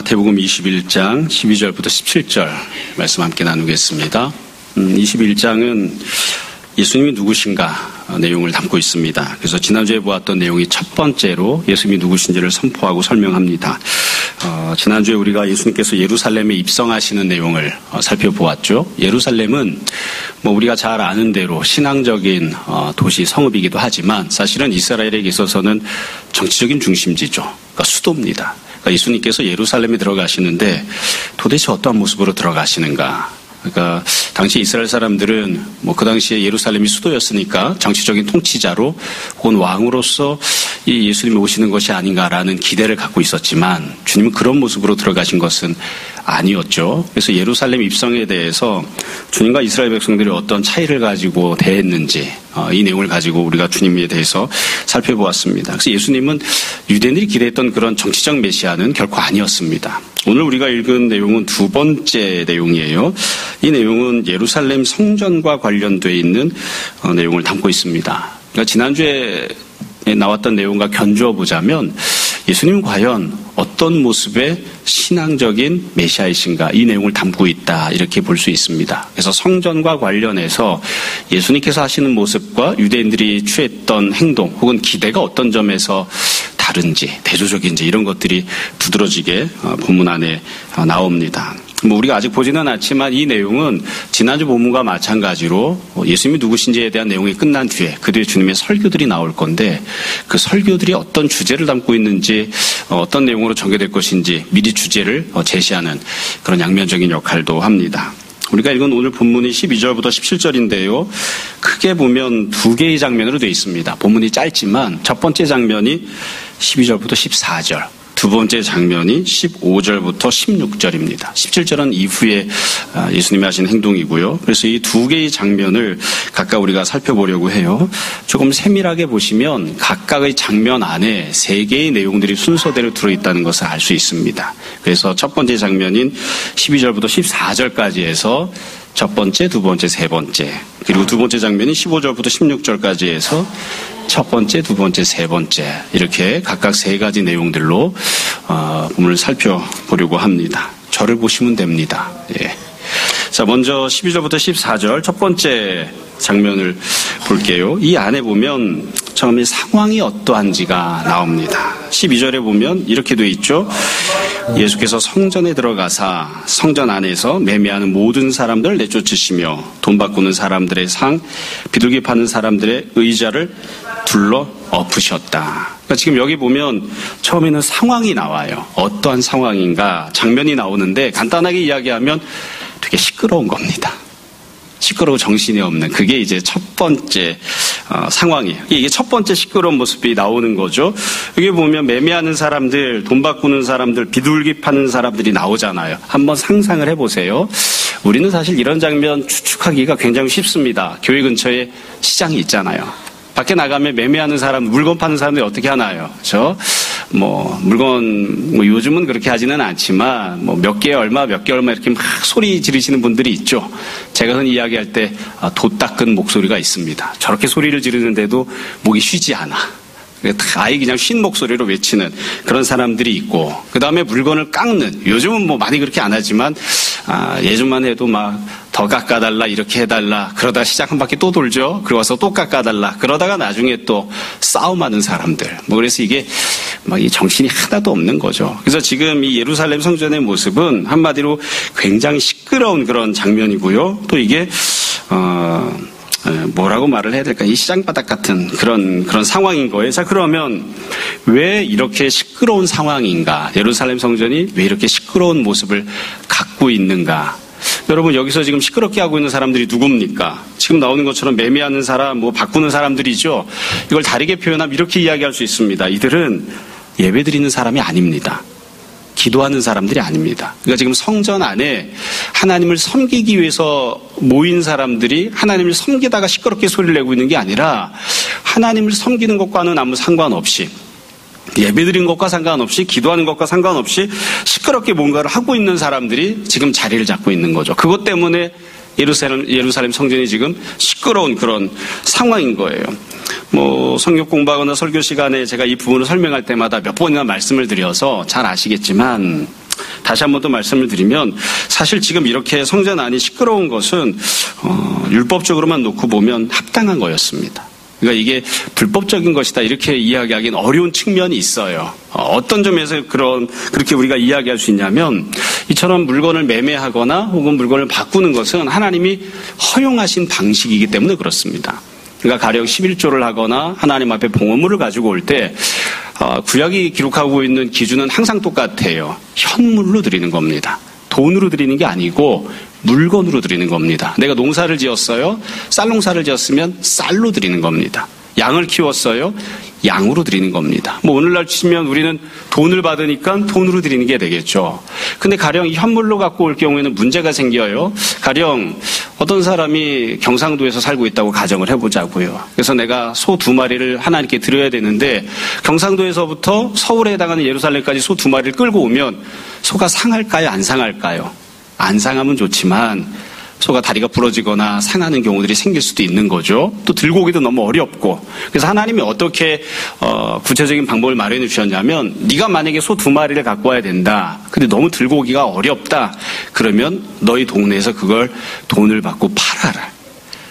마태복음 21장 12절부터 17절 말씀 함께 나누겠습니다. 21장은 예수님이 누구신가 내용을 담고 있습니다. 그래서 지난주에 보았던 내용이 첫 번째로 예수님이 누구신지를 선포하고 설명합니다. 지난주에 우리가 예수님께서 예루살렘에 입성하시는 내용을 살펴보았죠. 예루살렘은 우리가 잘 아는 대로 신앙적인 도시 성읍이기도 하지만 사실은 이스라엘에게 있어서는 정치적인 중심지죠. 그러니까 수도입니다. 그러니까 예수님께서 예루살렘에 들어가시는데 도대체 어떠한 모습으로 들어가시는가? 그러니까 당시 이스라엘 사람들은 그 당시에 예루살렘이 수도였으니까 정치적인 통치자로 혹은 왕으로서 이 예수님이 오시는 것이 아닌가라는 기대를 갖고 있었지만 주님은 그런 모습으로 들어가신 것은 아니었죠. 그래서 예루살렘 입성에 대해서 주님과 이스라엘 백성들이 어떤 차이를 가지고 대했는지 이 내용을 가지고 우리가 주님에 대해서 살펴보았습니다. 그래서 예수님은 유대인들이 기대했던 그런 정치적 메시아는 결코 아니었습니다. 오늘 우리가 읽은 내용은 두 번째 내용이에요. 이 내용은 예루살렘 성전과 관련되어 있는 내용을 담고 있습니다. 그러니까 지난주에 나왔던 내용과 견주어 보자면 예수님은 과연 어떤 모습의 신앙적인 메시아이신가 이 내용을 담고 있다 이렇게 볼 수 있습니다. 그래서 성전과 관련해서 예수님께서 하시는 모습과 유대인들이 취했던 행동 혹은 기대가 어떤 점에서 다른지 대조적인지 이런 것들이 두드러지게 본문 안에 나옵니다. 우리가 아직 보지는 않지만 이 내용은 지난주 본문과 마찬가지로 예수님이 누구신지에 대한 내용이 끝난 뒤에 그 뒤에 주님의 설교들이 나올 건데 그 설교들이 어떤 주제를 담고 있는지 어떤 내용으로 전개될 것인지 미리 주제를 제시하는 그런 양면적인 역할도 합니다. 우리가 읽은 오늘 본문이 12절부터 17절인데요. 크게 보면 두 개의 장면으로 되어 있습니다. 본문이 짧지만 첫 번째 장면이 12절부터 14절. 두 번째 장면이 15절부터 16절입니다. 17절은 이후에 예수님이 하신 행동이고요. 그래서 이 두 개의 장면을 각각 우리가 살펴보려고 해요. 조금 세밀하게 보시면 각각의 장면 안에 세 개의 내용들이 순서대로 들어있다는 것을 알 수 있습니다. 그래서 첫 번째 장면인 12절부터 14절까지 해서 첫 번째, 두 번째, 세 번째. 그리고 두 번째 장면이 15절부터 16절까지 해서 첫 번째, 두 번째, 세 번째. 이렇게 각각 세 가지 내용들로 본문을 살펴보려고 합니다. 저를 보시면 됩니다. 예. 자, 먼저 12절부터 14절 첫 번째 장면을 볼게요. 이 안에 보면 처음에 상황이 어떠한지가 나옵니다. 12절에 보면 이렇게 돼 있죠. 예수께서 성전에 들어가사 성전 안에서 매매하는 모든 사람들을 내쫓으시며 돈 바꾸는 사람들의 상, 비둘기 파는 사람들의 의자를 둘러 엎으셨다. 그러니까 지금 여기 보면 처음에는 상황이 나와요. 어떠한 상황인가 장면이 나오는데 간단하게 이야기하면 되게 시끄러운 겁니다. 시끄러워 정신이 없는 그게 이제 첫 번째 상황이에요. 이게 첫 번째 시끄러운 모습이 나오는 거죠. 여기 보면 매매하는 사람들, 돈 바꾸는 사람들, 비둘기 파는 사람들이 나오잖아요. 한번 상상을 해보세요. 우리는 사실 이런 장면 추측하기가 굉장히 쉽습니다. 교회 근처에 시장이 있잖아요. 밖에 나가면 매매하는 사람, 물건 파는 사람들이 어떻게 하나요? 그렇죠? 물건 요즘은 그렇게 하지는 않지만 몇 개 얼마 이렇게 막 소리 지르시는 분들이 있죠. 제가 흔히 이야기할 때 돛 닦은 목소리가 있습니다. 저렇게 소리를 지르는데도 목이 쉬지 않아. 아예 그냥 쉰 목소리로 외치는 그런 사람들이 있고, 그 다음에 물건을 깎는, 요즘은 많이 그렇게 안 하지만 예전만 해도 더 깎아달라 이렇게 해달라 그러다가 시장 한 바퀴 또 돌죠. 그리고 와서 또 깎아달라 그러다가 나중에 또 싸움하는 사람들. 그래서 이게 이 정신이 하나도 없는 거죠. 그래서 지금 이 예루살렘 성전의 모습은 한마디로 굉장히 시끄러운 그런 장면이고요. 또 이게 뭐라고 말을 해야 될까? 이 시장바닥 같은 그런 상황인 거예요. 자, 그러면 왜 이렇게 시끄러운 상황인가? 예루살렘 성전이 왜 이렇게 시끄러운 모습을 갖고 있는가? 여러분, 여기서 지금 시끄럽게 하고 있는 사람들이 누굽니까? 지금 나오는 것처럼 매매하는 사람, 바꾸는 사람들이죠. 이걸 다르게 표현하면 이렇게 이야기할 수 있습니다. 이들은 예배드리는 사람이 아닙니다. 기도하는 사람들이 아닙니다. 그러니까 지금 성전 안에 하나님을 섬기기 위해서 모인 사람들이 하나님을 섬기다가 시끄럽게 소리를 내고 있는 게 아니라 하나님을 섬기는 것과는 아무 상관없이 예배드린 것과 상관없이 기도하는 것과 상관없이 시끄럽게 뭔가를 하고 있는 사람들이 지금 자리를 잡고 있는 거죠. 그것 때문에 예루살렘 성전이 지금 시끄러운 그런 상황인 거예요. 성경 공부하거나 설교 시간에 제가 이 부분을 설명할 때마다 몇 번이나 말씀을 드려서 잘 아시겠지만 다시 한 번 더 말씀을 드리면 사실 지금 이렇게 성전 안이 시끄러운 것은 율법적으로만 놓고 보면 합당한 거였습니다. 그러니까 이게 불법적인 것이다 이렇게 이야기하기는 어려운 측면이 있어요. 어떤 점에서 그렇게 우리가 이야기할 수 있냐면 이처럼 물건을 매매하거나 혹은 물건을 바꾸는 것은 하나님이 허용하신 방식이기 때문에 그렇습니다. 그러니까 가령 11조를 하거나 하나님 앞에 봉헌물을 가지고 올 때 구약이 기록하고 있는 기준은 항상 똑같아요. 현물로 드리는 겁니다. 돈으로 드리는 게 아니고 물건으로 드리는 겁니다. 내가 농사를 지었어요. 쌀 농사를 지었으면 쌀로 드리는 겁니다. 양을 키웠어요. 양으로 드리는 겁니다. 오늘날 치면 우리는 돈을 받으니까 돈으로 드리는 게 되겠죠. 근데 가령 현물로 갖고 올 경우에는 문제가 생겨요. 가령 어떤 사람이 경상도에서 살고 있다고 가정을 해보자고요. 그래서 내가 소 2마리를 하나님께 드려야 되는데 경상도에서부터 서울에 해당하는 예루살렘까지 소 2마리를 끌고 오면 소가 상할까요? 안 상할까요? 안 상하면 좋지만 소가 다리가 부러지거나 상하는 경우들이 생길 수도 있는 거죠. 또 들고 오기도 너무 어렵고. 그래서 하나님이 어떻게 구체적인 방법을 마련해 주셨냐면 네가 만약에 소 2마리를 갖고 와야 된다. 근데 너무 들고 오기가 어렵다. 그러면 너희 동네에서 그걸 돈을 받고 팔아라.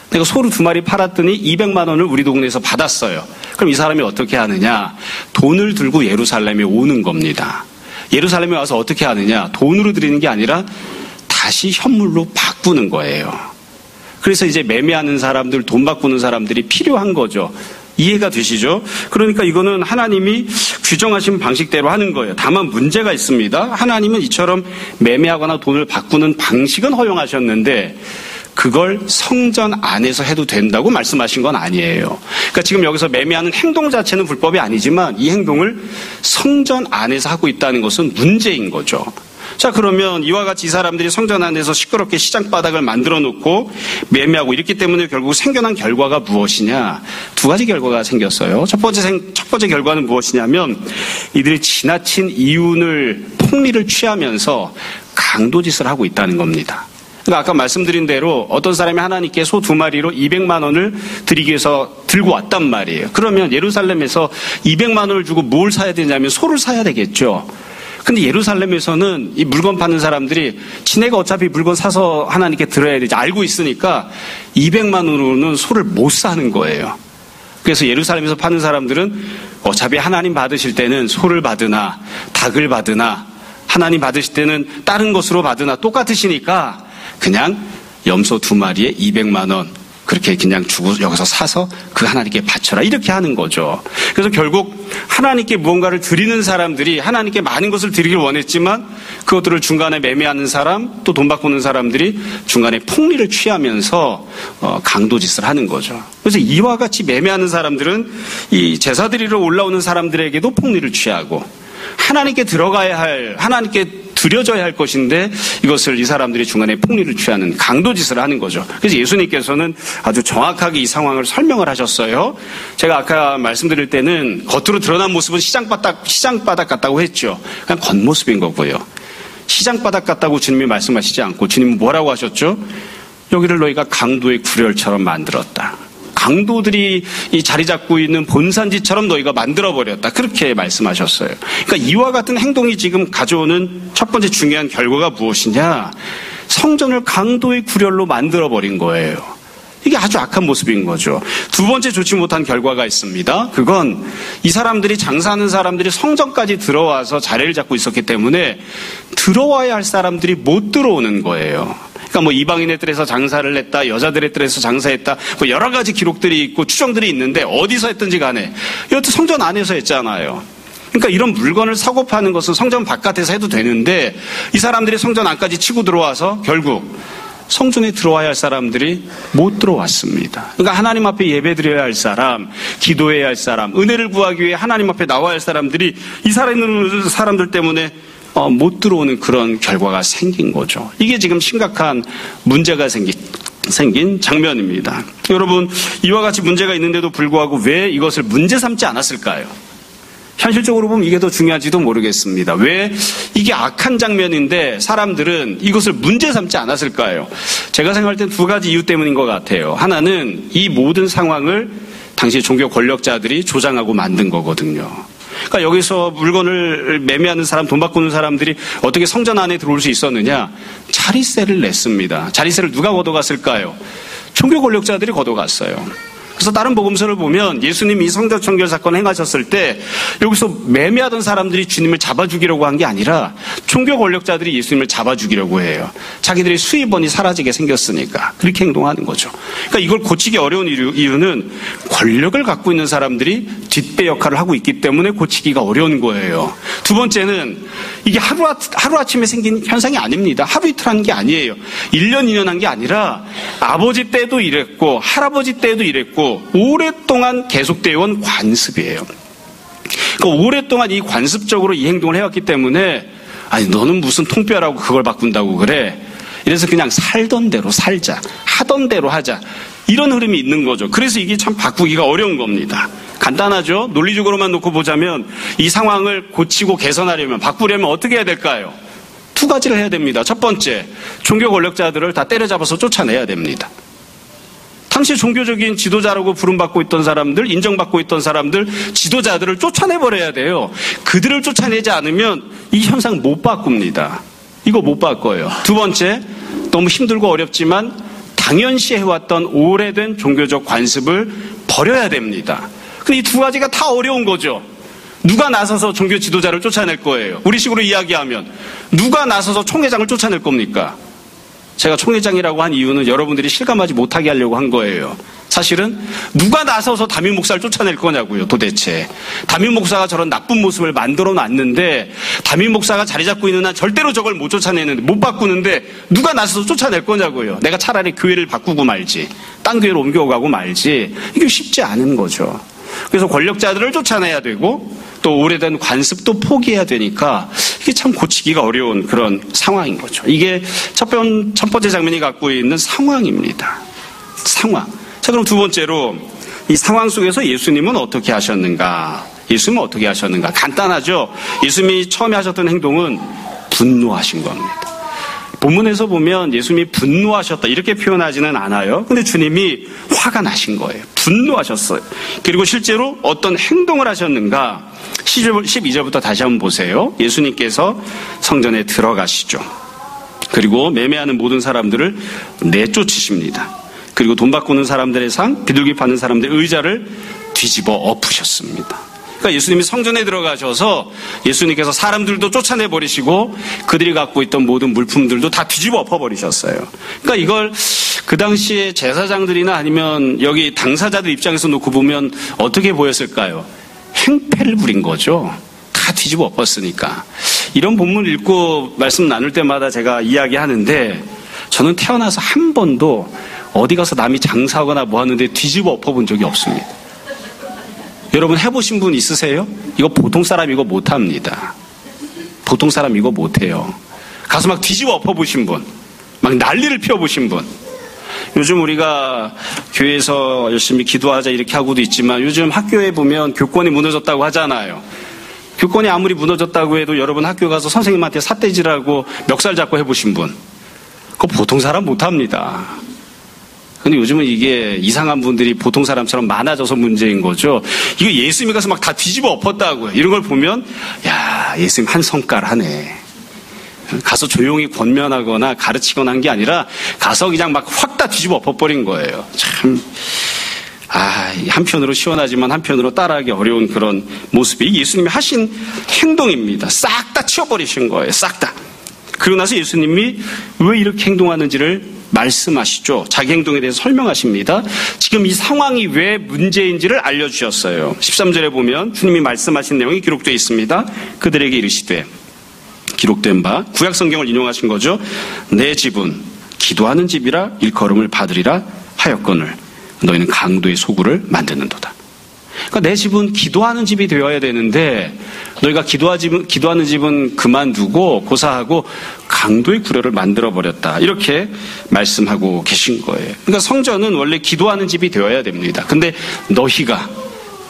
내가 소를 2마리 팔았더니 200만 원을 우리 동네에서 받았어요. 그럼 이 사람이 어떻게 하느냐. 돈을 들고 예루살렘에 오는 겁니다. 예루살렘에 와서 어떻게 하느냐. 돈으로 드리는 게 아니라 다시 현물로 바꾸는 거예요. 그래서 이제 매매하는 사람들, 돈 바꾸는 사람들이 필요한 거죠. 이해가 되시죠? 그러니까 이거는 하나님이 규정하신 방식대로 하는 거예요. 다만 문제가 있습니다. 하나님은 이처럼 매매하거나 돈을 바꾸는 방식은 허용하셨는데 그걸 성전 안에서 해도 된다고 말씀하신 건 아니에요. 그러니까 지금 여기서 매매하는 행동 자체는 불법이 아니지만 이 행동을 성전 안에서 하고 있다는 것은 문제인 거죠. 자, 그러면 이와 같이 이 사람들이 성전 안에서 시끄럽게 시장바닥을 만들어 놓고 매매하고 이렇기 때문에 결국 생겨난 결과가 무엇이냐? 2가지 결과가 생겼어요. 첫 번째 결과는 무엇이냐면 이들이 지나친 이윤을 폭리를 취하면서 강도짓을 하고 있다는 겁니다. 그러니까 아까 말씀드린 대로 어떤 사람이 하나님께 소 2마리로 200만 원을 드리기 위해서 들고 왔단 말이에요. 그러면 예루살렘에서 200만 원을 주고 뭘 사야 되냐면 소를 사야 되겠죠. 근데 예루살렘에서는 이 물건 파는 사람들이 지네가 어차피 물건 사서 하나님께 드려야 되지 알고 있으니까 200만 원으로는 소를 못 사는 거예요. 그래서 예루살렘에서 파는 사람들은 어차피 하나님 받으실 때는 소를 받으나 닭을 받으나 하나님 받으실 때는 다른 것으로 받으나 똑같으시니까 그냥 염소 2마리에 200만 원 그렇게 그냥 주고 여기서 사서 그 하나님께 바쳐라 이렇게 하는 거죠. 그래서 결국 하나님께 무언가를 드리는 사람들이 하나님께 많은 것을 드리길 원했지만 그것들을 중간에 매매하는 사람 또 돈 바꾸는 사람들이 중간에 폭리를 취하면서 강도짓을 하는 거죠. 그래서 이와 같이 매매하는 사람들은 이 제사 드리러 올라오는 사람들에게도 폭리를 취하고 하나님께 들어가야 할 하나님께 드려져야 할 것인데 이것을 이 사람들이 중간에 폭리를 취하는 강도짓을 하는 거죠. 그래서 예수님께서는 아주 정확하게 이 상황을 설명을 하셨어요. 제가 아까 말씀드릴 때는 겉으로 드러난 모습은 시장바닥 같다고 했죠. 그냥 겉모습인 거고요. 시장바닥 같다고 주님이 말씀하시지 않고 주님은 뭐라고 하셨죠? 여기를 너희가 강도의 구렬처럼 만들었다. 강도들이 이 자리 잡고 있는 본산지처럼 너희가 만들어버렸다. 그렇게 말씀하셨어요. 그러니까 이와 같은 행동이 지금 가져오는 첫 번째 중요한 결과가 무엇이냐? 성전을 강도의 구렬로 만들어버린 거예요. 이게 아주 악한 모습인 거죠. 2번째 좋지 못한 결과가 있습니다. 그건 이 사람들이 장사하는 사람들이 성전까지 들어와서 자리를 잡고 있었기 때문에 들어와야 할 사람들이 못 들어오는 거예요. 그러니까 이방인의 뜰에서 장사를 했다, 여자들의 뜰에서 장사했다, 여러 가지 기록들이 있고 추정들이 있는데 어디서 했든지 간에 이것도 성전 안에서 했잖아요. 그러니까 이런 물건을 사고 파는 것은 성전 바깥에서 해도 되는데 이 사람들이 성전 안까지 치고 들어와서 결국 성전에 들어와야 할 사람들이 못 들어왔습니다. 그러니까 하나님 앞에 예배드려야 할 사람, 기도해야 할 사람, 은혜를 구하기 위해 하나님 앞에 나와야 할 사람들이 이 사람들 때문에 못 들어오는 그런 결과가 생긴 거죠. 이게 지금 심각한 문제가 생긴 장면입니다. 여러분, 이와 같이 문제가 있는데도 불구하고 왜 이것을 문제 삼지 않았을까요? 현실적으로 보면 이게 더 중요한지도 모르겠습니다. 왜 이게 악한 장면인데 사람들은 이것을 문제 삼지 않았을까요? 제가 생각할 땐 2가지 이유 때문인 것 같아요. 하나는 이 모든 상황을 당시 종교 권력자들이 조장하고 만든 거거든요. 그러니까 여기서 물건을 매매하는 사람, 돈 바꾸는 사람들이 어떻게 성전 안에 들어올 수 있었느냐? 자리세를 냈습니다. 자리세를 누가 걷어갔을까요? 종교 권력자들이 걷어갔어요. 그래서 다른 복음서를 보면 예수님이 성전 청결 사건을 행하셨을 때 여기서 매매하던 사람들이 주님을 잡아 죽이려고 한 게 아니라 종교 권력자들이 예수님을 잡아 죽이려고 해요. 자기들의 수입원이 사라지게 생겼으니까 그렇게 행동하는 거죠. 그러니까 이걸 고치기 어려운 이유는 권력을 갖고 있는 사람들이 뒷배 역할을 하고 있기 때문에 고치기가 어려운 거예요. 두 번째는 이게 하루아침에 생긴 현상이 아닙니다. 하루 이틀 한 게 아니에요. 1년, 2년 한 게 아니라 아버지 때도 이랬고 할아버지 때도 이랬고 오랫동안 계속되어 온 관습이에요. 그러니까 오랫동안 이 관습적으로 이 행동을 해왔기 때문에 아니 너는 무슨 통뼈라고 그걸 바꾼다고 그래. 이래서 그냥 살던 대로 살자. 하던 대로 하자. 이런 흐름이 있는 거죠. 그래서 이게 참 바꾸기가 어려운 겁니다. 간단하죠. 논리적으로만 놓고 보자면 이 상황을 고치고 개선하려면 바꾸려면 어떻게 해야 될까요? 두 가지를 해야 됩니다. 첫 번째, 종교 권력자들을 다 때려잡아서 쫓아내야 됩니다. 당시 종교적인 지도자라고 부름받고 있던 사람들, 인정받고 있던 사람들, 지도자들을 쫓아내버려야 돼요. 그들을 쫓아내지 않으면 이 현상 못 바꿉니다. 이거 못 바꿔요. 두 번째, 너무 힘들고 어렵지만 당연시 해왔던 오래된 종교적 관습을 버려야 됩니다. 근데 이 두 가지가 다 어려운 거죠. 누가 나서서 종교 지도자를 쫓아낼 거예요? 우리식으로 이야기하면 누가 나서서 총회장을 쫓아낼 겁니까? 제가 총회장이라고 한 이유는 여러분들이 실감하지 못하게 하려고 한 거예요. 사실은 누가 나서서 담임 목사를 쫓아낼 거냐고요, 도대체. 담임 목사가 저런 나쁜 모습을 만들어 놨는데 담임 목사가 자리 잡고 있는 한 절대로 저걸 못 쫓아내는데, 못 바꾸는데 누가 나서서 쫓아낼 거냐고요. 내가 차라리 교회를 바꾸고 말지, 딴 교회로 옮겨가고 말지. 이게 쉽지 않은 거죠. 그래서 권력자들을 쫓아내야 되고 또 오래된 관습도 포기해야 되니까 이게 참 고치기가 어려운 그런 상황인 거죠. 이게 첫 번째 장면이 갖고 있는 상황입니다. 상황. 자, 그럼 두 번째로 이 상황 속에서 예수님은 어떻게 하셨는가? 예수님은 어떻게 하셨는가? 간단하죠. 예수님이 처음에 하셨던 행동은 분노하신 겁니다. 본문에서 보면 예수님이 분노하셨다 이렇게 표현하지는 않아요. 근데 주님이 화가 나신 거예요. 분노하셨어요. 그리고 실제로 어떤 행동을 하셨는가? 12절부터 다시 한번 보세요. 예수님께서 성전에 들어가시죠. 그리고 매매하는 모든 사람들을 내쫓으십니다. 그리고 돈 바꾸는 사람들의 상, 비둘기 파는 사람들의 의자를 뒤집어 엎으셨습니다. 그러니까 예수님이 성전에 들어가셔서 예수님께서 사람들도 쫓아내버리시고 그들이 갖고 있던 모든 물품들도 다 뒤집어 엎어버리셨어요. 그러니까 이걸 그 당시에 제사장들이나 아니면 여기 당사자들 입장에서 놓고 보면 어떻게 보였을까요? 행패를 부린 거죠. 다 뒤집어 엎었으니까. 이런 본문을 읽고 말씀 나눌 때마다 제가 이야기하는데 저는 태어나서 한 번도 어디 가서 남이 장사하거나 뭐 하는데 뒤집어 엎어본 적이 없습니다. 여러분 해보신 분 있으세요? 이거 보통 사람 이거 못합니다. 보통 사람 이거 못해요. 가서 막 뒤집어 엎어보신 분, 막 난리를 피워보신 분. 요즘 우리가 교회에서 열심히 기도하자 이렇게 하고도 있지만 요즘 학교에 보면 교권이 무너졌다고 하잖아요. 교권이 아무리 무너졌다고 해도 여러분 학교 가서 선생님한테 삿대질하고 멱살 잡고 해보신 분, 그거 보통 사람 못합니다. 근데 요즘은 이게 이상한 분들이 보통 사람처럼 많아져서 문제인 거죠. 이거 예수님이 가서 막 다 뒤집어 엎었다고요. 이런 걸 보면 야, 예수님 한 성깔 하네. 가서 조용히 권면하거나 가르치거나 한 게 아니라 가서 그냥 막 확 다 뒤집어 엎어버린 거예요. 참 한편으로 시원하지만 한편으로 따라하기 어려운 그런 모습이 예수님이 하신 행동입니다. 싹 다 치워버리신 거예요. 싹 다. 그러고 나서 예수님이 왜 이렇게 행동하는지를 말씀하시죠. 자기 행동에 대해서 설명하십니다. 지금 이 상황이 왜 문제인지를 알려주셨어요. 13절에 보면 주님이 말씀하신 내용이 기록되어 있습니다. 그들에게 이르시되, 기록된 바 구약 성경을 인용하신 거죠. 내 집은 기도하는 집이라 일컬음을 받으리라 하였거늘 너희는 강도의 소굴을 만드는도다. 그러니까 내 집은 기도하는 집이 되어야 되는데 너희가 기도하는 집은 그만두고 고사하고 강도의 구려를 만들어버렸다. 이렇게 말씀하고 계신 거예요. 그러니까 성전은 원래 기도하는 집이 되어야 됩니다. 근데 너희가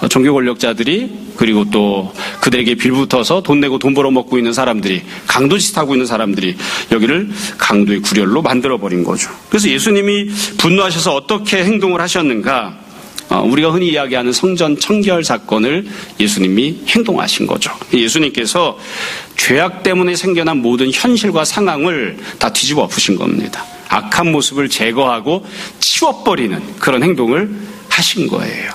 종교 권력자들이 그리고 또 그들에게 빌붙어서 돈 내고 돈 벌어먹고 있는 사람들이 강도짓 하고 있는 사람들이 여기를 강도의 구렬로 만들어버린 거죠. 그래서 예수님이 분노하셔서 어떻게 행동을 하셨는가? 우리가 흔히 이야기하는 성전 청결 사건을 예수님이 행동하신 거죠. 예수님께서 죄악 때문에 생겨난 모든 현실과 상황을 다 뒤집어 엎으신 겁니다. 악한 모습을 제거하고 치워버리는 그런 행동을 하신 거예요.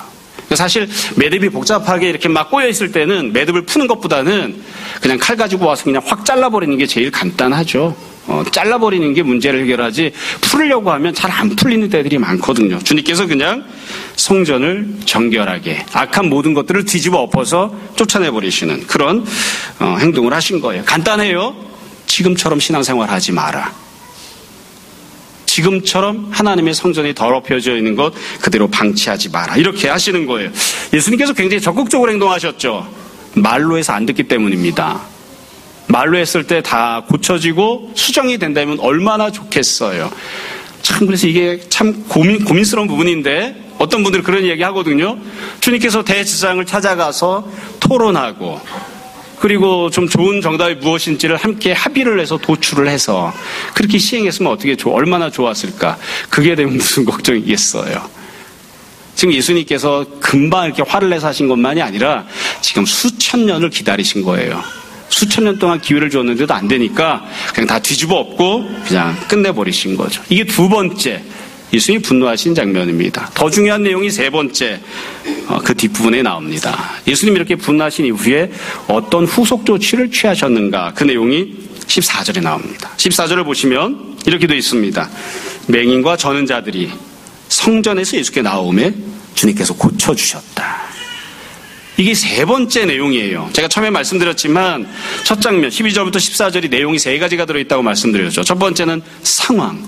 사실 매듭이 복잡하게 이렇게 막 꼬여있을 때는 매듭을 푸는 것보다는 그냥 칼 가지고 와서 그냥 확 잘라버리는 게 제일 간단하죠. 잘라버리는 게 문제를 해결하지 풀으려고 하면 잘 안 풀리는 때들이 많거든요. 주님께서 그냥 성전을 정결하게 악한 모든 것들을 뒤집어 엎어서 쫓아내버리시는 그런 행동을 하신 거예요. 간단해요. 지금처럼 신앙생활 하지 마라. 지금처럼 하나님의 성전이 더럽혀져 있는 것 그대로 방치하지 마라. 이렇게 하시는 거예요. 예수님께서 굉장히 적극적으로 행동하셨죠. 말로 해서 안 듣기 때문입니다. 말로 했을 때 다 고쳐지고 수정이 된다면 얼마나 좋겠어요. 참 그래서 이게 참 고민스러운 부분인데 어떤 분들은 그런 이야기 하거든요. 주님께서 대제사장을 찾아가서 토론하고 그리고 좀 좋은 정답이 무엇인지를 함께 합의를 해서 도출을 해서 그렇게 시행했으면 얼마나 좋았을까. 그게 되면 무슨 걱정이겠어요. 지금 예수님께서 금방 이렇게 화를 내서 하신 것만이 아니라 지금 수천 년을 기다리신 거예요. 수천 년 동안 기회를 줬는데도 안 되니까 그냥 다 뒤집어 엎고 그냥 끝내버리신 거죠. 이게 두 번째 예수님이 분노하신 장면입니다. 더 중요한 내용이 세 번째 그 뒷부분에 나옵니다. 예수님이 이렇게 분노하신 이후에 어떤 후속 조치를 취하셨는가 그 내용이 14절에 나옵니다. 14절을 보시면 이렇게 되어 있습니다. 맹인과 저는 자들이 성전에서 예수께 나오매 주님께서 고쳐주셨다. 이게 세 번째 내용이에요. 제가 처음에 말씀드렸지만 첫 장면 12절부터 14절이 내용이 세 가지가 들어있다고 말씀드렸죠. 첫 번째는 상황,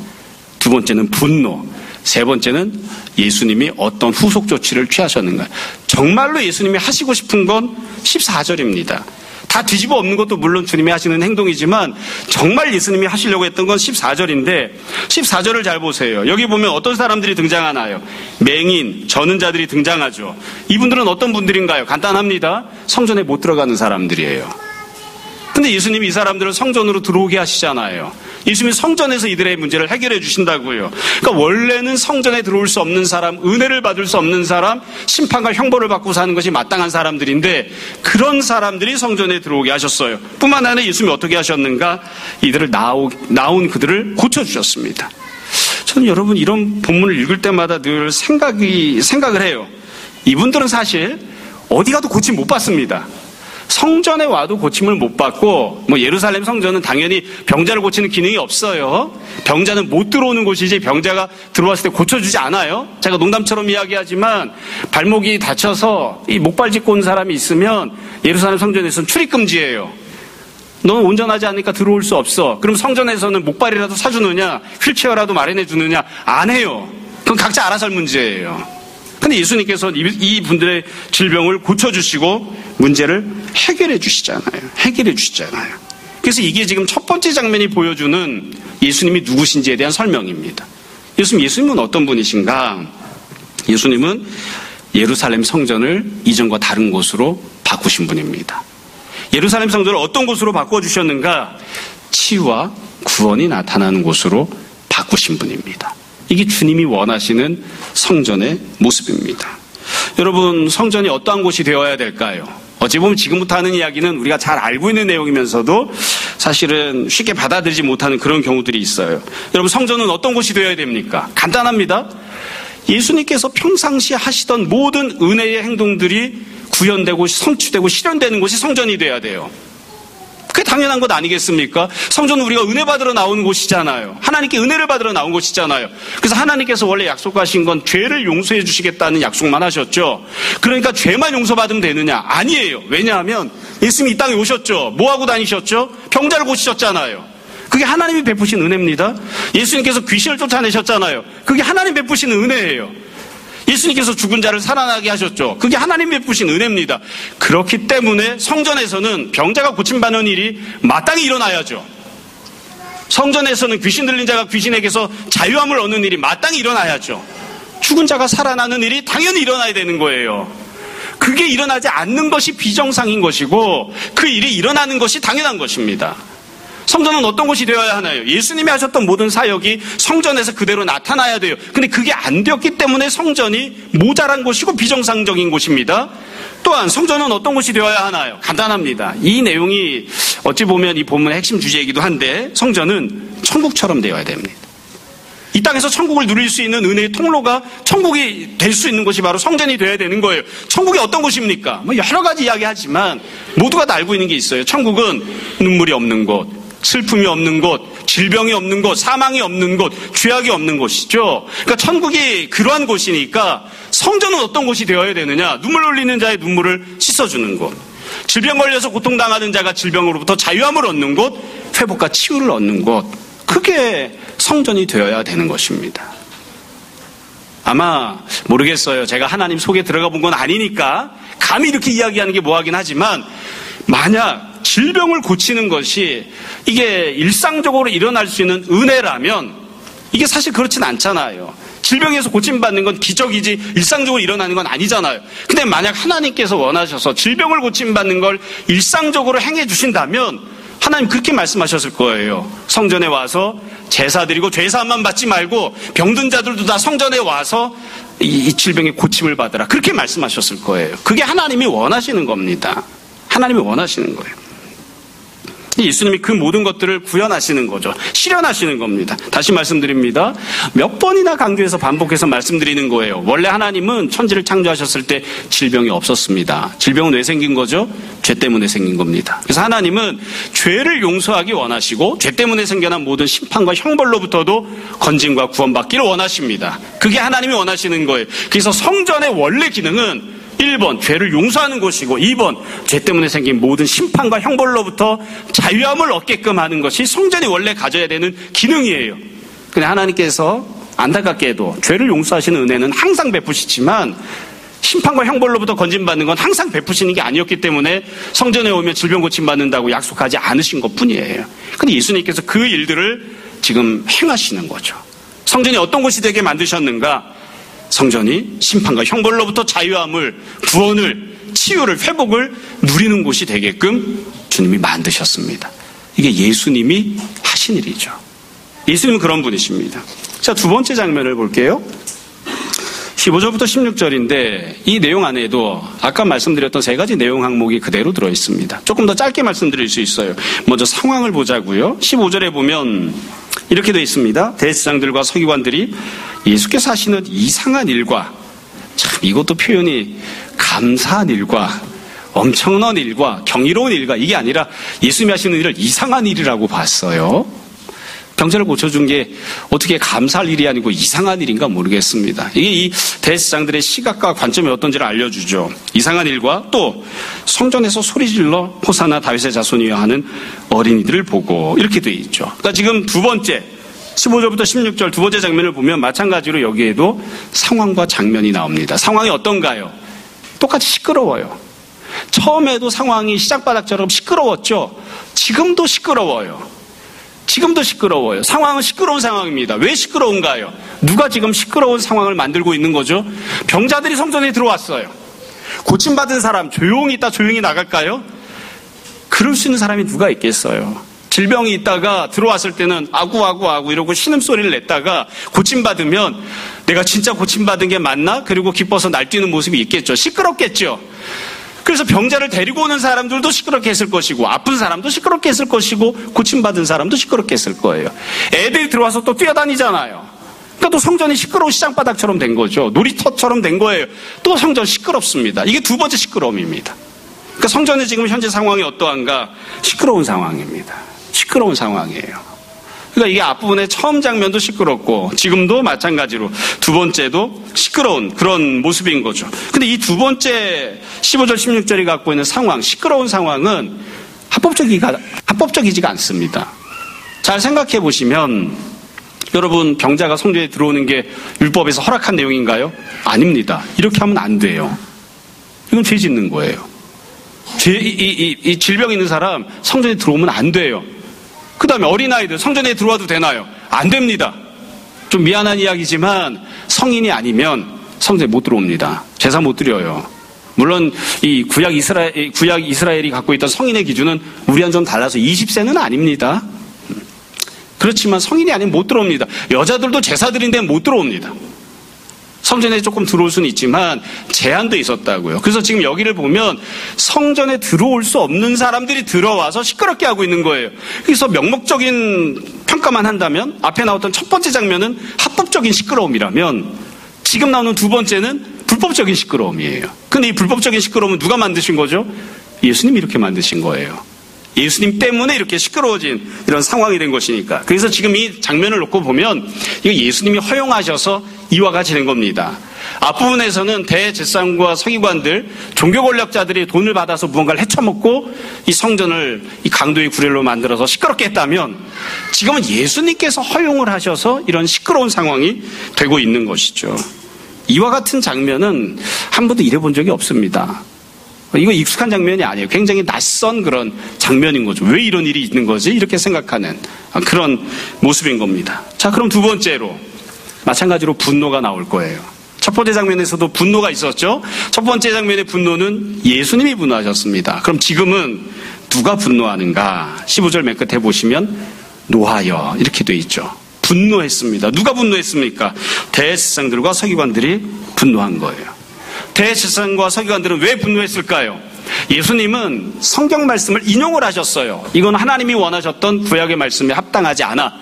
두 번째는 분노, 세 번째는 예수님이 어떤 후속 조치를 취하셨는가. 정말로 예수님이 하시고 싶은 건 14절입니다. 다 뒤집어 엎는 것도 물론 주님이 하시는 행동이지만 정말 예수님이 하시려고 했던 건 14절인데 14절을 잘 보세요. 여기 보면 어떤 사람들이 등장하나요? 맹인, 저는 자들이 등장하죠. 이분들은 어떤 분들인가요? 간단합니다. 성전에 못 들어가는 사람들이에요. 근데 예수님이 이 사람들을 성전으로 들어오게 하시잖아요. 예수님이 성전에서 이들의 문제를 해결해 주신다고요. 그러니까 원래는 성전에 들어올 수 없는 사람, 은혜를 받을 수 없는 사람, 심판과 형벌을 받고 사는 것이 마땅한 사람들인데 그런 사람들이 성전에 들어오게 하셨어요. 뿐만 아니라 예수님이 어떻게 하셨는가? 이들을 나온 그들을 고쳐주셨습니다. 저는 여러분 이런 본문을 읽을 때마다 늘 생각을 해요. 이분들은 사실 어디 가도 고침 못 받습니다. 성전에 와도 고침을 못 받고 예루살렘 성전은 당연히 병자를 고치는 기능이 없어요. 병자는 못 들어오는 곳이지 병자가 들어왔을 때 고쳐주지 않아요. 제가 농담처럼 이야기하지만 발목이 다쳐서 이 목발 짚고 온 사람이 있으면 예루살렘 성전에서는 출입금지예요. 너는 온전하지 않으니까 들어올 수 없어. 그럼 성전에서는 목발이라도 사주느냐 휠체어라도 마련해 주느냐 안 해요. 그건 각자 알아서 할 문제예요. 근데 예수님께서 이 분들의 질병을 고쳐주시고 문제를 해결해 주시잖아요. 그래서 이게 지금 첫 번째 장면이 보여주는 예수님이 누구신지에 대한 설명입니다. 예수님은 어떤 분이신가? 예수님은 예루살렘 성전을 이전과 다른 곳으로 바꾸신 분입니다. 예루살렘 성전을 어떤 곳으로 바꿔주셨는가? 치유와 구원이 나타나는 곳으로 바꾸신 분입니다. 이게 주님이 원하시는 성전의 모습입니다. 여러분, 성전이 어떠한 곳이 되어야 될까요? 어찌 보면 지금부터 하는 이야기는 우리가 잘 알고 있는 내용이면서도 사실은 쉽게 받아들이지 못하는 그런 경우들이 있어요. 여러분, 성전은 어떤 곳이 되어야 됩니까? 간단합니다. 예수님께서 평상시에 하시던 모든 은혜의 행동들이 구현되고 성취되고 실현되는 곳이 성전이 돼야 돼요. 그게 당연한 것 아니겠습니까? 성전은 우리가 은혜 받으러 나오는 곳이잖아요. 하나님께 은혜를 받으러 나온 곳이잖아요. 그래서 하나님께서 원래 약속하신 건 죄를 용서해 주시겠다는 약속만 하셨죠. 그러니까 죄만 용서받으면 되느냐? 아니에요. 왜냐하면 예수님이 이 땅에 오셨죠. 뭐하고 다니셨죠? 병자를 고치셨잖아요. 그게 하나님이 베푸신 은혜입니다. 예수님께서 귀신을 쫓아내셨잖아요. 그게 하나님 베푸신 은혜예요. 예수님께서 죽은 자를 살아나게 하셨죠. 그게 하나님 베푸신 은혜입니다. 그렇기 때문에 성전에서는 병자가 고침받는 일이 마땅히 일어나야죠. 성전에서는 귀신 들린 자가 귀신에게서 자유함을 얻는 일이 마땅히 일어나야죠. 죽은 자가 살아나는 일이 당연히 일어나야 되는 거예요. 그게 일어나지 않는 것이 비정상인 것이고 그 일이 일어나는 것이 당연한 것입니다. 성전은 어떤 곳이 되어야 하나요? 예수님이 하셨던 모든 사역이 성전에서 그대로 나타나야 돼요. 근데 그게 안 되었기 때문에 성전이 모자란 곳이고 비정상적인 곳입니다. 또한 성전은 어떤 곳이 되어야 하나요? 간단합니다. 이 내용이 어찌 보면 이 본문의 핵심 주제이기도 한데 성전은 천국처럼 되어야 됩니다. 이 땅에서 천국을 누릴 수 있는 은혜의 통로가 천국이 될 수 있는 곳이 바로 성전이 되어야 되는 거예요. 천국이 어떤 곳입니까? 여러 가지 이야기하지만 모두가 다 알고 있는 게 있어요. 천국은 눈물이 없는 곳, 슬픔이 없는 곳, 질병이 없는 곳, 사망이 없는 곳, 죄악이 없는 곳이죠. 그러니까 천국이 그러한 곳이니까 성전은 어떤 곳이 되어야 되느냐? 눈물 흘리는 자의 눈물을 씻어주는 곳, 질병 걸려서 고통당하는 자가 질병으로부터 자유함을 얻는 곳, 회복과 치유를 얻는 곳, 그게 성전이 되어야 되는 것입니다. 아마 모르겠어요. 제가 하나님 속에 들어가 본 건 아니니까 감히 이렇게 이야기하는 게 뭐하긴 하지만 만약 질병을 고치는 것이 이게 일상적으로 일어날 수 있는 은혜라면 이게 사실 그렇진 않잖아요. 질병에서 고침받는 건 기적이지 일상적으로 일어나는 건 아니잖아요. 근데 만약 하나님께서 원하셔서 질병을 고침받는 걸 일상적으로 행해 주신다면 하나님 그렇게 말씀하셨을 거예요. 성전에 와서 제사 드리고 죄사함만 받지 말고 병든 자들도 다 성전에 와서 이 질병의 고침을 받으라. 그렇게 말씀하셨을 거예요. 그게 하나님이 원하시는 겁니다. 하나님이 원하시는 거예요. 예수님이 그 모든 것들을 구현하시는 거죠. 실현하시는 겁니다. 다시 말씀드립니다. 몇 번이나 강조해서 반복해서 말씀드리는 거예요. 원래 하나님은 천지를 창조하셨을 때 질병이 없었습니다. 질병은 왜 생긴 거죠? 죄 때문에 생긴 겁니다. 그래서 하나님은 죄를 용서하기 원하시고 죄 때문에 생겨난 모든 심판과 형벌로부터도 건짐과 구원받기를 원하십니다. 그게 하나님이 원하시는 거예요. 그래서 성전의 원래 기능은 1번 죄를 용서하는 곳이고 2번 죄 때문에 생긴 모든 심판과 형벌로부터 자유함을 얻게끔 하는 것이 성전이 원래 가져야 되는 기능이에요. 근데 하나님께서 안타깝게도 죄를 용서하시는 은혜는 항상 베푸시지만 심판과 형벌로부터 건진받는 건 항상 베푸시는 게 아니었기 때문에 성전에 오면 질병 고침받는다고 약속하지 않으신 것뿐이에요. 근데 예수님께서 그 일들을 지금 행하시는 거죠. 성전이 어떤 곳이 되게 만드셨는가? 성전이 심판과 형벌로부터 자유함을, 구원을, 치유를, 회복을 누리는 곳이 되게끔 주님이 만드셨습니다. 이게 예수님이 하신 일이죠. 예수님은 그런 분이십니다. 자, 두 번째 장면을 볼게요. 15절부터 16절인데 이 내용 안에도 아까 말씀드렸던 세 가지 내용 항목이 그대로 들어있습니다. 조금 더 짧게 말씀드릴 수 있어요. 먼저 상황을 보자고요. 15절에 보면 이렇게 되어 있습니다. 대제사장들과 서기관들이 예수께서 하시는 이상한 일과, 참 이것도 표현이 감사한 일과 엄청난 일과 경이로운 일과, 이게 아니라 예수님이 하시는 일을 이상한 일이라고 봤어요. 병자를 고쳐준 게 어떻게 감사할 일이 아니고 이상한 일인가 모르겠습니다. 이게 이 대제사장들의 시각과 관점이 어떤지를 알려주죠. 이상한 일과 또 성전에서 소리질러 호산나 다윗의 자손이여 하는 어린이들을 보고, 이렇게 돼 있죠. 그러니까 지금 두 번째 15절부터 16절 두 번째 장면을 보면 마찬가지로 여기에도 상황과 장면이 나옵니다. 상황이 어떤가요? 똑같이 시끄러워요. 처음에도 상황이 시작바닥처럼 시끄러웠죠. 지금도 시끄러워요. 지금도 시끄러워요. 상황은 시끄러운 상황입니다. 왜 시끄러운가요? 누가 지금 시끄러운 상황을 만들고 있는 거죠? 병자들이 성전에 들어왔어요. 고침받은 사람 조용히 있다 조용히 나갈까요? 그럴 수 있는 사람이 누가 있겠어요? 질병이 있다가 들어왔을 때는 아구아구아구 이러고 신음소리를 냈다가 고침받으면 내가 진짜 고침받은 게 맞나? 그리고 기뻐서 날뛰는 모습이 있겠죠. 시끄럽겠죠. 그래서 병자를 데리고 오는 사람들도 시끄럽게 했을 것이고 아픈 사람도 시끄럽게 했을 것이고 고침받은 사람도 시끄럽게 했을 거예요. 애들이 들어와서 또 뛰어다니잖아요. 그러니까 또 성전이 시끄러운 시장바닥처럼 된 거죠. 놀이터처럼 된 거예요. 또 성전 시끄럽습니다. 이게 두 번째 시끄러움입니다. 그러니까 성전의 지금 현재 상황이 어떠한가? 시끄러운 상황입니다. 시끄러운 상황이에요. 그러니까 이게 앞부분의 처음 장면도 시끄럽고 지금도 마찬가지로 두 번째도 시끄러운 그런 모습인 거죠. 근데 이 두 번째 15절 16절이 갖고 있는 상황, 시끄러운 상황은 합법적이지가 않습니다. 잘 생각해 보시면 여러분, 병자가 성전에 들어오는 게 율법에서 허락한 내용인가요? 아닙니다. 이렇게 하면 안 돼요. 이건 죄 짓는 거예요. 이 질병 있는 사람 성전에 들어오면 안 돼요. 그 다음에 어린아이들 성전에 들어와도 되나요? 안 됩니다. 좀 미안한 이야기지만 성인이 아니면 성전에 못 들어옵니다. 제사 못 드려요. 물론 이 구약 이스라엘이 갖고 있던 성인의 기준은 우리와는 좀 달라서 20세는 아닙니다. 그렇지만 성인이 아니면 못 들어옵니다. 여자들도 제사 드린 데는 못 들어옵니다. 성전에 조금 들어올 수는 있지만 제한도 있었다고요. 그래서 지금 여기를 보면 성전에 들어올 수 없는 사람들이 들어와서 시끄럽게 하고 있는 거예요. 그래서 명목적인 평가만 한다면 앞에 나왔던 첫 번째 장면은 합법적인 시끄러움이라면 지금 나오는 두 번째는 불법적인 시끄러움이에요. 근데 이 불법적인 시끄러움은 누가 만드신 거죠? 예수님이 이렇게 만드신 거예요. 예수님 때문에 이렇게 시끄러워진 이런 상황이 된 것이니까. 그래서 지금 이 장면을 놓고 보면 이거 예수님이 허용하셔서 이와 같이 된 겁니다. 앞부분에서는 대제사장과 서기관들, 종교 권력자들이 돈을 받아서 무언가를 헤쳐먹고 이 성전을 이 강도의 구례로 만들어서 시끄럽게 했다면 지금은 예수님께서 허용을 하셔서 이런 시끄러운 상황이 되고 있는 것이죠. 이와 같은 장면은 한 번도 일해본 적이 없습니다. 이거 익숙한 장면이 아니에요. 굉장히 낯선 그런 장면인 거죠. 왜 이런 일이 있는 거지? 이렇게 생각하는 그런 모습인 겁니다. 자, 그럼 두 번째로 마찬가지로 분노가 나올 거예요. 첫 번째 장면에서도 분노가 있었죠. 첫 번째 장면의 분노는 예수님이 분노하셨습니다. 그럼 지금은 누가 분노하는가? 15절 맨 끝에 보시면 노하여 이렇게 돼 있죠. 분노했습니다. 누가 분노했습니까? 대제사장들과 서기관들이 분노한 거예요. 대제사장과 서기관들은 왜 분노했을까요? 예수님은 성경 말씀을 인용을 하셨어요. 이건 하나님이 원하셨던 구약의 말씀에 합당하지 않아.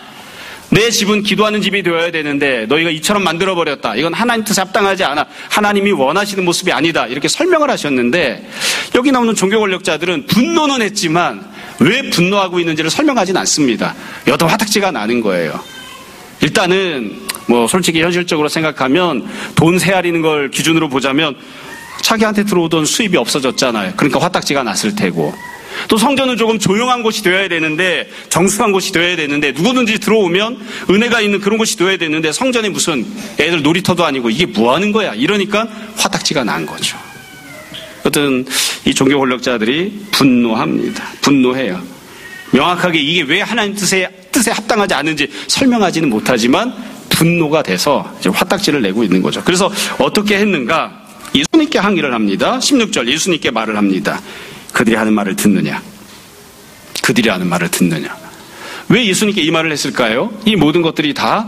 내 집은 기도하는 집이 되어야 되는데 너희가 이처럼 만들어버렸다. 이건 하나님 뜻에 합당하지 않아. 하나님이 원하시는 모습이 아니다. 이렇게 설명을 하셨는데 여기 나오는 종교 권력자들은 분노는 했지만 왜 분노하고 있는지를 설명하진 않습니다. 여도 화딱지가 나는 거예요. 일단은 솔직히 현실적으로 생각하면 돈 세아리는 걸 기준으로 보자면 자기한테 들어오던 수입이 없어졌잖아요. 그러니까 화딱지가 났을 테고 또 성전은 조금 조용한 곳이 되어야 되는데 정숙한 곳이 되어야 되는데 누구든지 들어오면 은혜가 있는 그런 곳이 되어야 되는데 성전에 무슨 애들 놀이터도 아니고 이게 뭐 하는 거야 이러니까 화딱지가 난 거죠. 어떤 이 종교 권력자들이 분노합니다. 분노해요. 명확하게 이게 왜 하나님 뜻에 합당하지 않은지 설명하지는 못하지만 분노가 돼서 이제 화딱지를 내고 있는 거죠. 그래서 어떻게 했는가? 예수님께 항의를 합니다. 16절 예수님께 말을 합니다. 그들이 하는 말을 듣느냐? 그들이 하는 말을 듣느냐? 왜 예수님께 이 말을 했을까요? 이 모든 것들이 다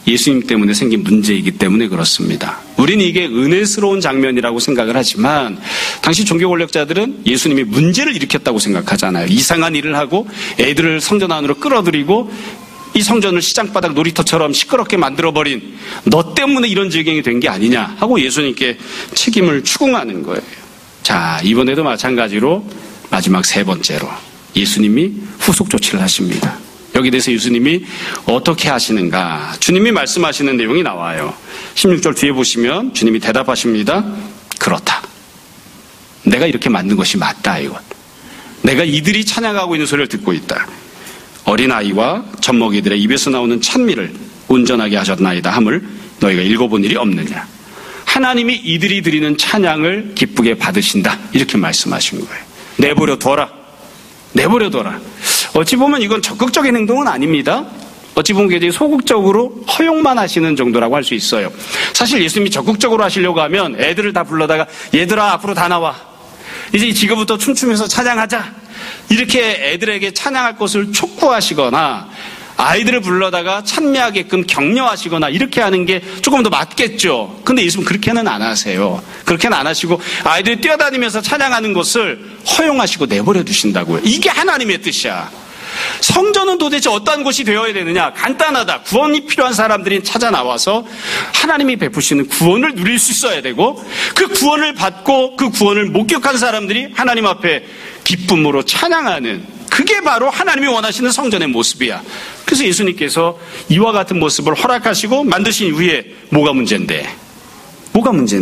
예수님 때문에 생긴 문제이기 때문에 그렇습니다. 우리는 이게 은혜스러운 장면이라고 생각을 하지만 당시 종교 권력자들은 예수님이 문제를 일으켰다고 생각하잖아요. 이상한 일을 하고 애들을 성전 안으로 끌어들이고 이 성전을 시장바닥 놀이터처럼 시끄럽게 만들어버린 너 때문에 이런 지경이 된 게 아니냐 하고 예수님께 책임을 추궁하는 거예요. 자, 이번에도 마찬가지로 마지막 세 번째로 예수님이 후속 조치를 하십니다. 여기 대해서 예수님이 어떻게 하시는가? 주님이 말씀하시는 내용이 나와요. 16절 뒤에 보시면 주님이 대답하십니다. 그렇다. 내가 이렇게 만든 것이 맞다 이건. 내가 이들이 찬양하고 있는 소리를 듣고 있다. 어린아이와 젖먹이들의 입에서 나오는 찬미를 온전하게 하셨나이다 함을 너희가 읽어본 일이 없느냐. 하나님이 이들이 드리는 찬양을 기쁘게 받으신다 이렇게 말씀하신 거예요. 내버려 둬라. 내버려 둬라. 어찌 보면 이건 적극적인 행동은 아닙니다. 어찌 보면 굉장히 소극적으로 허용만 하시는 정도라고 할 수 있어요. 사실 예수님이 적극적으로 하시려고 하면 애들을 다 불러다가 얘들아 앞으로 다 나와. 이제 지금부터 춤추면서 찬양하자. 이렇게 애들에게 찬양할 것을 촉구하시거나 아이들을 불러다가 찬미하게끔 격려하시거나 이렇게 하는 게 조금 더 맞겠죠. 근데 예수님은 그렇게는 안 하세요. 그렇게는 안 하시고 아이들이 뛰어다니면서 찬양하는 것을 허용하시고 내버려 두신다고요. 이게 하나님의 뜻이야. 성전은 도대체 어떠한 곳이 되어야 되느냐? 간단하다. 구원이 필요한 사람들이 찾아 나와서 하나님이 베푸시는 구원을 누릴 수 있어야 되고 그 구원을 받고 그 구원을 목격한 사람들이 하나님 앞에 기쁨으로 찬양하는 그게 바로 하나님이 원하시는 성전의 모습이야. 그래서 예수님께서 이와 같은 모습을 허락하시고 만드신 이후에 뭐가 문제인데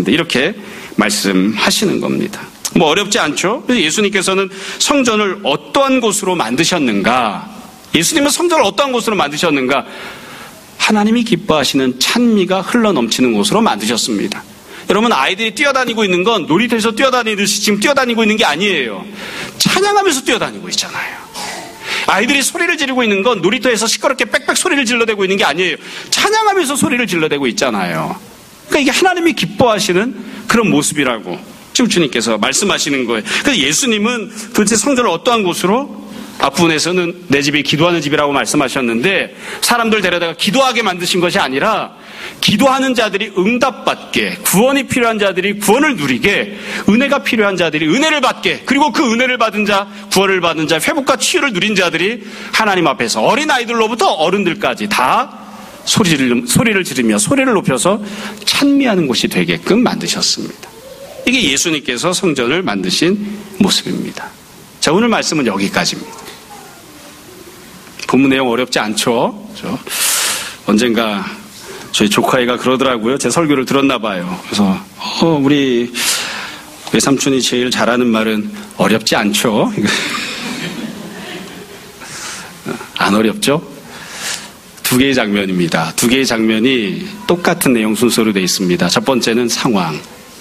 이렇게 말씀하시는 겁니다. 어렵지 않죠? 그래서 예수님께서는 성전을 어떠한 곳으로 만드셨는가? 예수님은 성전을 어떠한 곳으로 만드셨는가? 하나님이 기뻐하시는 찬미가 흘러넘치는 곳으로 만드셨습니다. 여러분, 아이들이 뛰어다니고 있는 건 놀이터에서 뛰어다니듯이 지금 뛰어다니고 있는 게 아니에요. 찬양하면서 뛰어다니고 있잖아요. 아이들이 소리를 지르고 있는 건 놀이터에서 시끄럽게 빽빽 소리를 질러대고 있는 게 아니에요. 찬양하면서 소리를 질러대고 있잖아요. 그러니까 이게 하나님이 기뻐하시는 그런 모습이라고 지금 주님께서 말씀하시는 거예요. 그래서 예수님은 도대체 성전을 어떠한 곳으로 앞부분에서는 내 집이 기도하는 집이라고 말씀하셨는데 사람들 데려다가 기도하게 만드신 것이 아니라 기도하는 자들이 응답받게, 구원이 필요한 자들이 구원을 누리게, 은혜가 필요한 자들이 은혜를 받게, 그리고 그 은혜를 받은 자, 구원을 받은 자, 회복과 치유를 누린 자들이 하나님 앞에서 어린아이들로부터 어른들까지 다 소리를 지르며 소리를 높여서 찬미하는 곳이 되게끔 만드셨습니다. 이게 예수님께서 성전을 만드신 모습입니다. 자, 오늘 말씀은 여기까지입니다. 본문 내용 어렵지 않죠? 언젠가 저희 조카애가 그러더라고요. 제 설교를 들었나 봐요. 그래서 우리 외삼촌이 제일 잘하는 말은 어렵지 않죠? 안 어렵죠? 두 개의 장면입니다. 두 개의 장면이 똑같은 내용 순서로 되어 있습니다. 첫 번째는 상황,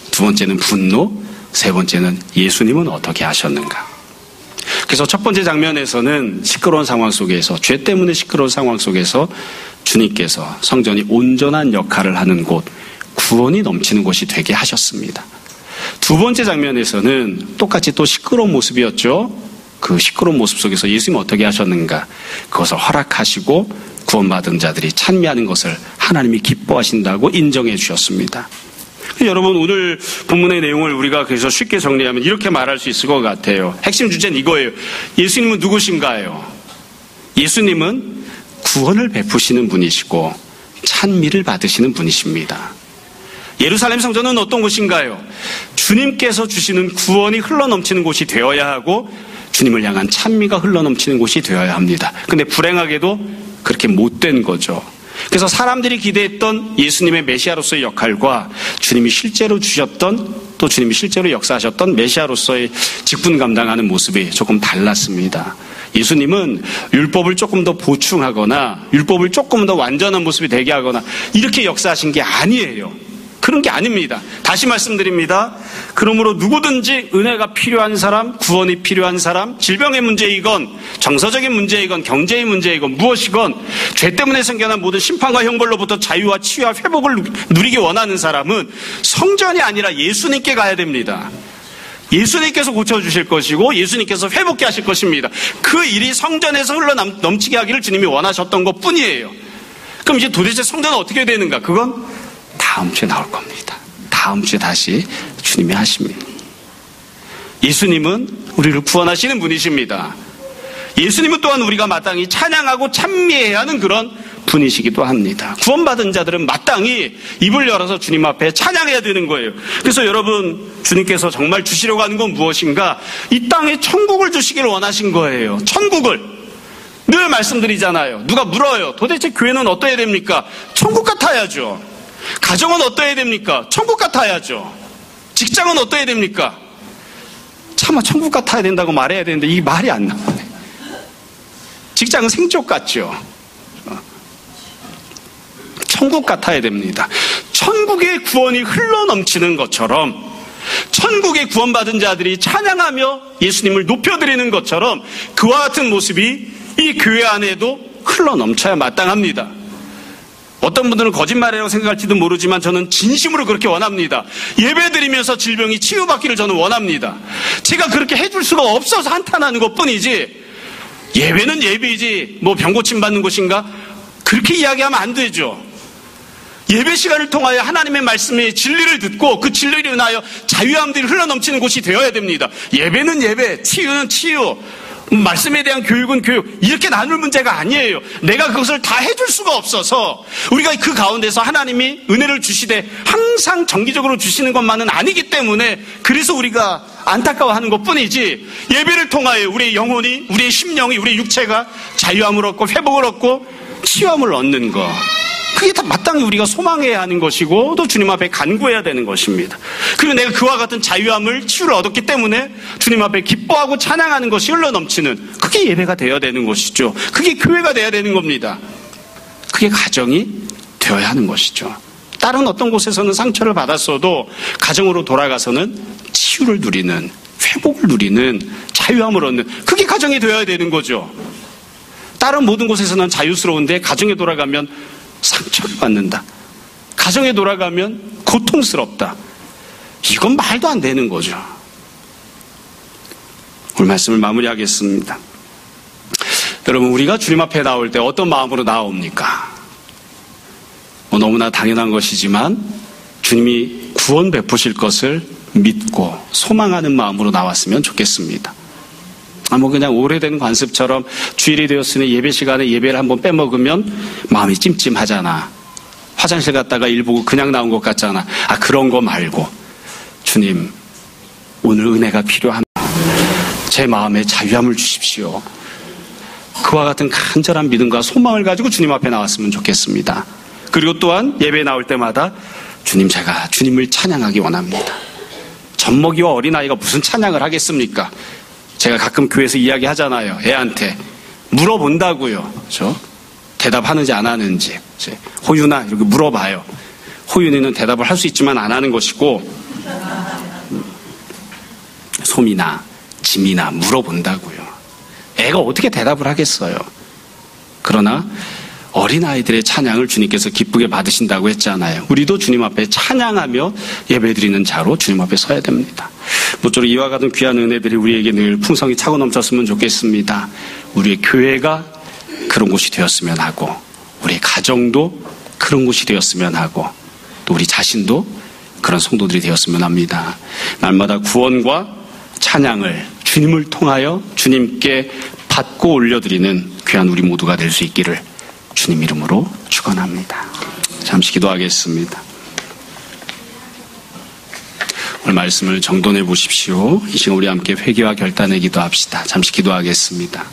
두 번째는 분노, 세 번째는 예수님은 어떻게 하셨는가. 그래서 첫 번째 장면에서는 시끄러운 상황 속에서, 죄 때문에 시끄러운 상황 속에서 주님께서 성전이 온전한 역할을 하는 곳, 구원이 넘치는 곳이 되게 하셨습니다. 두 번째 장면에서는 똑같이 또 시끄러운 모습이었죠. 그 시끄러운 모습 속에서 예수님은 어떻게 하셨는가, 그것을 허락하시고 구원받은 자들이 찬미하는 것을 하나님이 기뻐하신다고 인정해 주셨습니다. 여러분, 오늘 본문의 내용을 우리가 그래서 쉽게 정리하면 이렇게 말할 수 있을 것 같아요. 핵심 주제는 이거예요. 예수님은 누구신가요? 예수님은 구원을 베푸시는 분이시고 찬미를 받으시는 분이십니다. 예루살렘 성전은 어떤 곳인가요? 주님께서 주시는 구원이 흘러넘치는 곳이 되어야 하고 주님을 향한 찬미가 흘러넘치는 곳이 되어야 합니다. 근데 불행하게도 그렇게 못된 거죠. 그래서 사람들이 기대했던 예수님의 메시아로서의 역할과 주님이 실제로 주셨던, 또 주님이 실제로 역사하셨던 메시아로서의 직분 감당하는 모습이 조금 달랐습니다. 예수님은 율법을 조금 더 보충하거나 율법을 조금 더 완전한 모습이 되게 하거나 이렇게 역사하신 게 아니에요. 그런 게 아닙니다. 다시 말씀드립니다. 그러므로 누구든지 은혜가 필요한 사람, 구원이 필요한 사람, 질병의 문제이건 정서적인 문제이건 경제의 문제이건 무엇이건 죄 때문에 생겨난 모든 심판과 형벌로부터 자유와 치유와 회복을 누리기 원하는 사람은 성전이 아니라 예수님께 가야 됩니다. 예수님께서 고쳐주실 것이고 예수님께서 회복케 하실 것입니다. 그 일이 성전에서 흘러넘치게 하기를 주님이 원하셨던 것뿐이에요. 그럼 이제 도대체 성전은 어떻게 되는가? 그건 다음 주에 나올 겁니다. 다음 주에 다시 주님이 하십니다. 예수님은 우리를 구원하시는 분이십니다. 예수님은 또한 우리가 마땅히 찬양하고 찬미해야 하는 그런 분이시기도 합니다. 구원받은 자들은 마땅히 입을 열어서 주님 앞에 찬양해야 되는 거예요. 그래서 여러분, 주님께서 정말 주시려고 하는 건 무엇인가? 이 땅에 천국을 주시기를 원하신 거예요. 천국을. 늘 말씀드리잖아요. 누가 물어요. 도대체 교회는 어떠해야 됩니까? 천국 같아야죠. 가정은 어떠해야 됩니까? 천국 같아야죠. 직장은 어떠해야 됩니까? 차마 천국 같아야 된다고 말해야 되는데 이 말이 안 나오네. 직장은 생쪽 같죠. 천국 같아야 됩니다. 천국의 구원이 흘러넘치는 것처럼, 천국의 구원받은 자들이 찬양하며 예수님을 높여드리는 것처럼 그와 같은 모습이 이 교회 안에도 흘러넘쳐야 마땅합니다. 어떤 분들은 거짓말이라고 생각할지도 모르지만 저는 진심으로 그렇게 원합니다. 예배드리면서 질병이 치유받기를 저는 원합니다. 제가 그렇게 해줄 수가 없어서 한탄하는 것뿐이지, 예배는 예배이지 뭐 병고침 받는 곳인가? 그렇게 이야기하면 안 되죠. 예배 시간을 통하여 하나님의 말씀의 진리를 듣고 그 진리를 인하여 자유함들이 흘러넘치는 곳이 되어야 됩니다. 예배는 예배, 치유는 치유, 말씀에 대한 교육은 교육, 이렇게 나눌 문제가 아니에요. 내가 그것을 다 해줄 수가 없어서 우리가 그 가운데서 하나님이 은혜를 주시되 항상 정기적으로 주시는 것만은 아니기 때문에 그래서 우리가 안타까워하는 것뿐이지, 예배를 통하여 우리의 영혼이, 우리의 심령이, 우리의 육체가 자유함을 얻고 회복을 얻고 치유함을 얻는 것, 그게 다 마땅히 우리가 소망해야 하는 것이고 또 주님 앞에 간구해야 되는 것입니다. 그리고 내가 그와 같은 자유함을, 치유를 얻었기 때문에 주님 앞에 기뻐하고 찬양하는 것이 흘러넘치는, 그게 예배가 되어야 되는 것이죠. 그게 교회가 되어야 되는 겁니다. 그게 가정이 되어야 하는 것이죠. 다른 어떤 곳에서는 상처를 받았어도 가정으로 돌아가서는 치유를 누리는, 회복을 누리는, 자유함을 얻는, 그게 가정이 되어야 되는 거죠. 다른 모든 곳에서는 자유스러운데 가정에 돌아가면 상처를 받는다. 가정에 돌아가면 고통스럽다. 이건 말도 안 되는 거죠. 오늘 말씀을 마무리하겠습니다. 여러분, 우리가 주님 앞에 나올 때 어떤 마음으로 나옵니까? 너무나 당연한 것이지만 주님이 구원 베푸실 것을 믿고 소망하는 마음으로 나왔으면 좋겠습니다. 그냥 오래된 관습처럼 주일이 되었으니 예배 시간에 예배를 한번 빼먹으면 마음이 찜찜하잖아. 화장실 갔다가 일 보고 그냥 나온 것 같잖아. 그런 거 말고 주님, 오늘 은혜가 필요합니다. 제 마음에 자유함을 주십시오. 그와 같은 간절한 믿음과 소망을 가지고 주님 앞에 나왔으면 좋겠습니다. 그리고 또한 예배에 나올 때마다 주님, 제가 주님을 찬양하기 원합니다. 젖먹이와 어린아이가 무슨 찬양을 하겠습니까? 제가 가끔 교회에서 이야기하잖아요. 애한테 물어본다고요. 그렇죠? 대답하는지 안 하는지. 호윤아, 이렇게 물어봐요. 호윤이는 대답을 할 수 있지만 안 하는 것이고, 소민아, 지민아 물어본다고요. 애가 어떻게 대답을 하겠어요? 그러나 어린아이들의 찬양을 주님께서 기쁘게 받으신다고 했잖아요. 우리도 주님 앞에 찬양하며 예배드리는 자로 주님 앞에 서야 됩니다. 모쪼록 이와 같은 귀한 은혜들이 우리에게 늘 풍성히 차고 넘쳤으면 좋겠습니다. 우리의 교회가 그런 곳이 되었으면 하고, 우리 가정도 그런 곳이 되었으면 하고, 또 우리 자신도 그런 성도들이 되었으면 합니다. 날마다 구원과 찬양을 주님을 통하여 주님께 받고 올려드리는 귀한 우리 모두가 될 수 있기를 주님 이름으로 축원합니다. 잠시 기도하겠습니다. 오늘 말씀을 정돈해 보십시오. 이 시간 우리 함께 회개와 결단의 기도합시다. 잠시 기도하겠습니다.